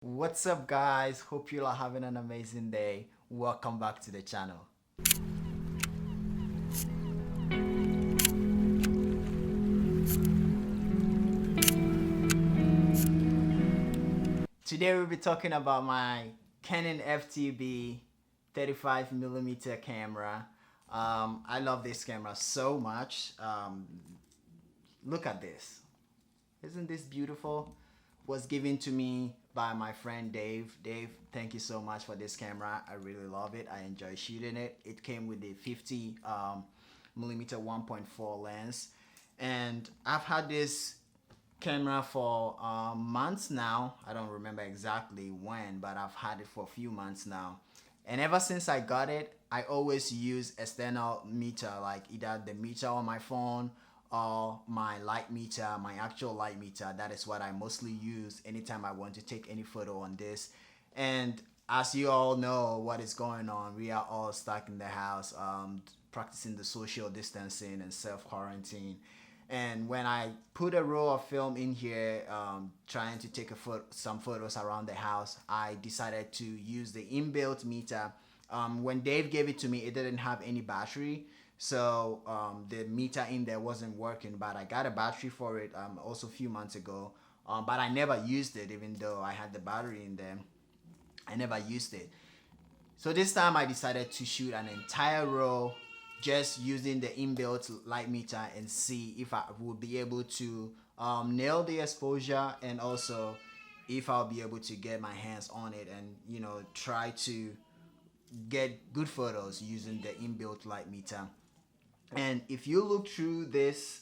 What's up, guys? Hope you are having an amazing day. Welcome back to the channel. Today we'll be talking about my Canon FTb 35mm camera. I love this camera so much. Look at this. Isn't this beautiful? Was given to me by my friend Dave. Dave, thank you so much for this camera. I really love it. I enjoy shooting it. It came with the 50 millimeter 1.4 lens, and I've had this camera for months now. I don't remember exactly when, but I've had it for a few months now. And ever since I got it, I always use external meter, like either the meter on my phone or my light meter, my actual light meter. That is what I mostly use anytime I want to take any photo on this. And as you all know what is going on, we are all stuck in the house, practicing the social distancing and self-quarantine. And when I put a roll of film in here, trying to take some photos around the house, I decided to use the inbuilt meter. When Dave gave it to me, it didn't have any battery, so the meter in there wasn't working, but I got a battery for it also a few months ago, but I never used it. Even though I had the battery in there, I never used it. So this time I decided to shoot an entire row just using the inbuilt light meter and see if I would be able to nail the exposure, and also if I'll be able to get my hands on it and try to get good photos using the inbuilt light meter. And if you look through this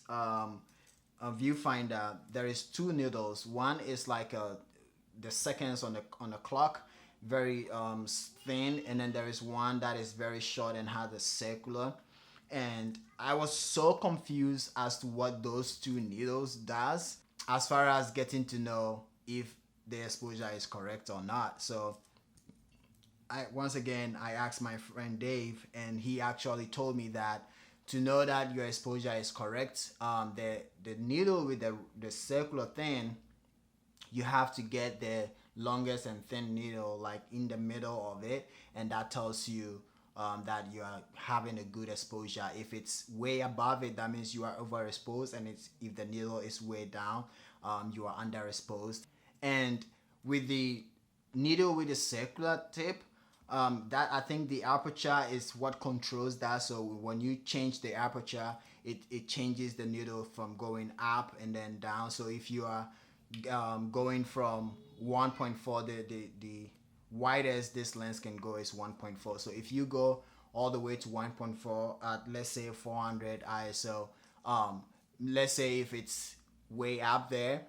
viewfinder, there is two needles. One is like the seconds on the clock, very thin, and then there is one that is very short and has a circular. And I was so confused as to what those two needles does as far as getting to know if the exposure is correct or not. So once again I asked my friend Dave, and he actually told me that to know that your exposure is correct, the needle with the circular thing, you have to get the longest and thin needle like in the middle of it, and that tells you that you are having a good exposure. If it's way above it, that means you are overexposed, and if the needle is way down, you are underexposed. And with the needle with the circular tip, that I think the aperture is what controls that. So when you change the aperture, it changes the needle from going up and then down. So if you are going from 1.4, the widest this lens can go is 1.4. So if you go all the way to 1.4 at, let's say, 400 ISO, let's say if it's way up there,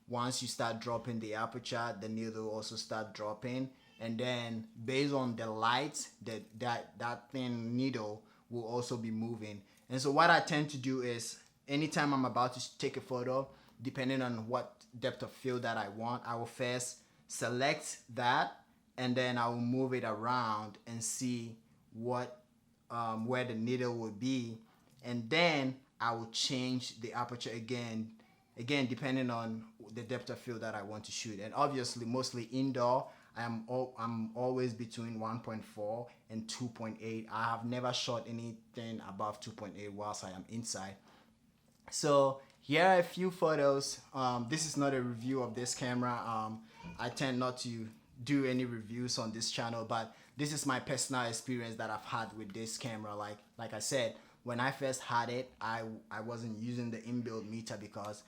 once you start dropping the aperture, the needle will also start dropping. And then based on the light, that thin needle will also be moving. And so what I tend to do is, anytime I'm about to take a photo, depending on what depth of field that I want, I will first select that, and then I will move it around and see what where the needle will be, and then I will change the aperture again depending on the depth of field that I want to shoot. And obviously mostly indoor, I'm always between 1.4 and 2.8. I have never shot anything above 2.8 whilst I am inside. So here are a few photos. This is not a review of this camera. I tend not to do any reviews on this channel, but this is my personal experience that I've had with this camera. Like I said, when I first had it, I wasn't using the inbuilt meter because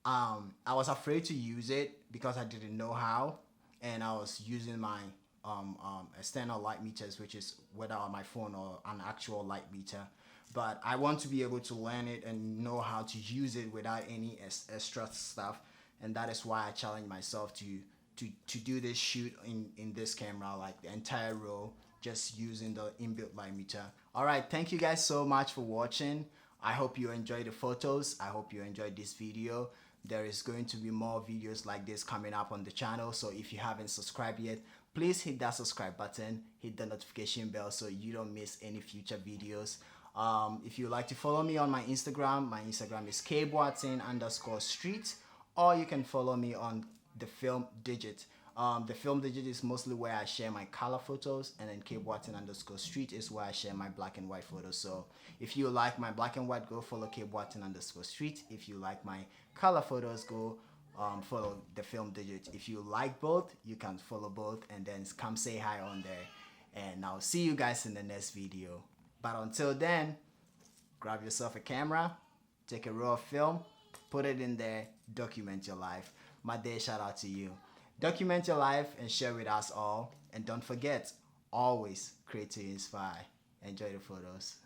I was afraid to use it because I didn't know how, and I was using my external light meters, which is whether on my phone or an actual light meter. But I want to be able to learn it and know how to use it without any extra stuff, and that is why I challenge myself to do this shoot in this camera, like the entire row, just using the inbuilt light meter. All right, thank you guys so much for watching. I hope you enjoyed the photos. I hope you enjoyed this video. There is going to be more videos like this coming up on the channel, so if you haven't subscribed yet, please hit that subscribe button, hit the notification bell so you don't miss any future videos. If you like to follow me on my Instagram is kboateng_street, or you can follow me on the film digit. The Film Digit is mostly where I share my color photos, and then Cape_Watson_street is where I share my black and white photos. So if you like my black and white, go follow Cape_Watson_street. If you like my color photos, go follow the Film Digit. If you like both, you can follow both, and then come say hi on there. And I'll see you guys in the next video. But until then, grab yourself a camera, take a roll of film, put it in there, document your life. My day, shout out to you. Document your life and share with us all. And don't forget, always create to inspire. Enjoy the photos.